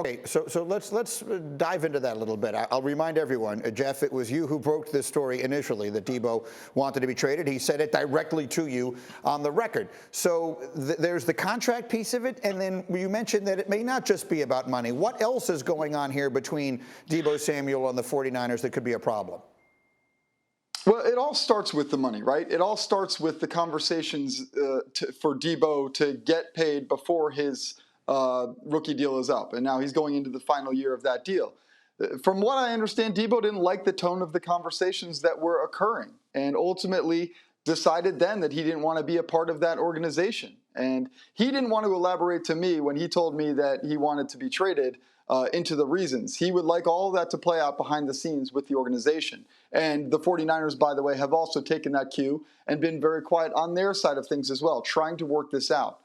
Okay, so let's dive into that a little bit. I'll remind everyone, Jeff, it was you who broke this story initially that Deebo wanted to be traded. He said it directly to you on the record. So there's the contract piece of it, and then you mentioned that it may not just be about money. What else is going on here between Deebo Samuel and the 49ers that could be a problem? Well, it all starts with the money, right? It all starts with the conversations for Deebo to get paid before his rookie deal is up. And now he's going into the final year of that deal. From what I understand, Deebo didn't like the tone of the conversations that were occurring and ultimately decided then that he didn't want to be a part of that organization. And he didn't want to elaborate to me when he told me that he wanted to be traded into the reasons. He would like all of that to play out behind the scenes with the organization. And the 49ers, by the way, have also taken that cue and been very quiet on their side of things as well, trying to work this out.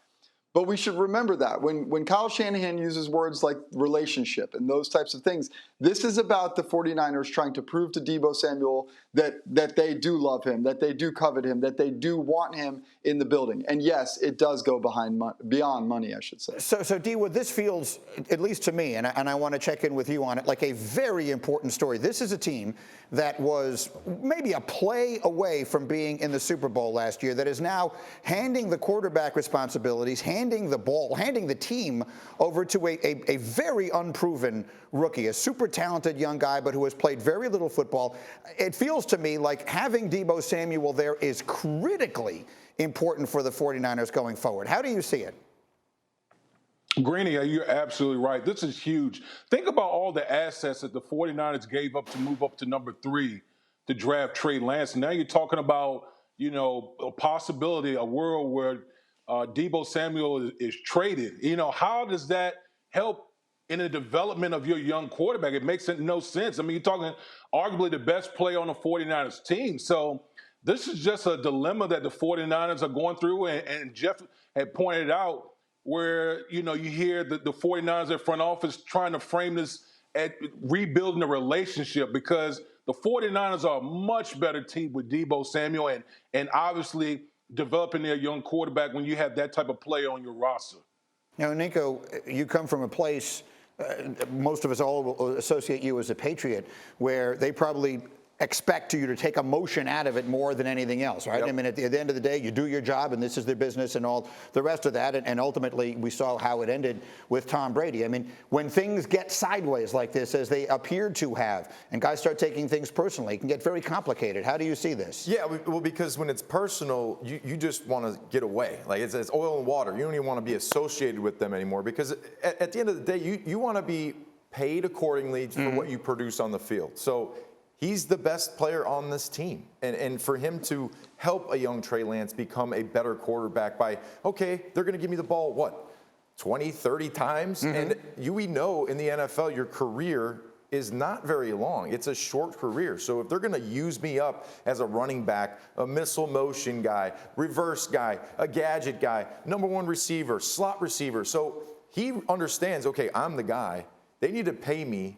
But we should remember that when Kyle Shanahan uses words like relationship and those types of things, this is about the 49ers trying to prove to Deebo Samuel that they do love him, that they do covet him, that they do want him in the building. And yes, it does go beyond money, I should say. So Deebo, this feels, at least to me, and I want to check in with you on it, like a very important story. This is a team that was maybe a play away from being in the Super Bowl last year that is now handing the quarterback responsibilities, handing the ball, handing the team over to a very unproven rookie, a super talented young guy, but who has played very little football. It feels to me like having Deebo Samuel there is critically important for the 49ers going forward. How do you see it? Greeny, you're absolutely right. This is huge. Think about all the assets that the 49ers gave up to move up to number 3 to draft Trey Lance. And now you're talking about, a possibility, a world where Deebo Samuel is traded. How does that help in the development of your young quarterback? It makes no sense. I mean, you're talking arguably the best player on the 49ers team. So this is just a dilemma that the 49ers are going through. And Jeff had pointed out where, you hear the 49ers at front office trying to frame this at rebuilding the relationship, because the 49ers are a much better team with Deebo Samuel and obviously developing their young quarterback when you have that type of player on your roster. Now, Nico, you come from a place, most of us all will associate you as a Patriot, where they probably expect you to take emotion out of it more than anything else, right? Yep. I mean, at the end of the day, you do your job, and this is their business and all the rest of that. And ultimately, we saw how it ended with Tom Brady. I mean, when things get sideways like this, as they appeared to have, and guys start taking things personally, it can get very complicated. How do you see this? Yeah, well, because when it's personal, you just want to get away. Like it's oil and water. You don't even want to be associated with them anymore, because at the end of the day, you want to be paid accordingly for what you produce on the field. So he's the best player on this team. And for him to help a young Trey Lance become a better quarterback by, okay, they're going to give me the ball, 20, 30 times? And we know in the NFL, your career is not very long. It's a short career. So if they're going to use me up as a running back, a missile motion guy, reverse guy, a gadget guy, number 1 receiver, slot receiver. So he understands, okay, I'm the guy. They need to pay me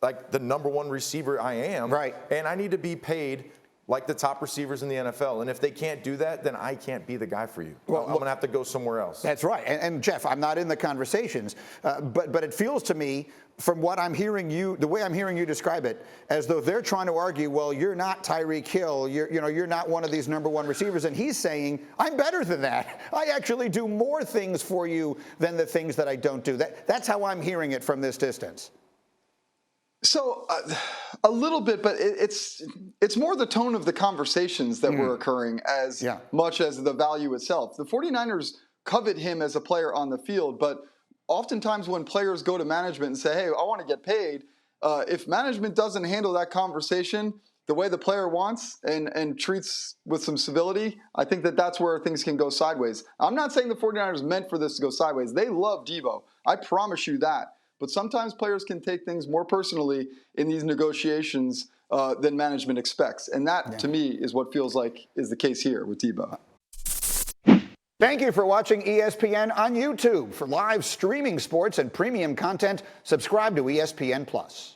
like the number 1 receiver I am. Right. And I need to be paid like the top receivers in the NFL. And if they can't do that, then I can't be the guy for you. Well, I'm going to have to go somewhere else. That's right. And Jeff, I'm not in the conversations, but it feels to me, from what I'm hearing you, the way I'm hearing you describe it, as though they're trying to argue, well, you're not Tyreek Hill, you're not one of these number 1 receivers, and he's saying, I'm better than that. I actually do more things for you than the things that I don't do. That's how I'm hearing it from this distance. So a little bit, but it's more the tone of the conversations that were occurring as much as the value itself. The 49ers covet him as a player on the field, but oftentimes when players go to management and say, hey, I want to get paid, if management doesn't handle that conversation the way the player wants and treats with some civility, I think that's where things can go sideways. I'm not saying the 49ers meant for this to go sideways. They love Deebo. I promise you that. But sometimes players can take things more personally in these negotiations than management expects. And that, to me, is what feels like is the case here with Deebo. Thank you for watching ESPN on YouTube. For live streaming sports and premium content, subscribe to ESPN+.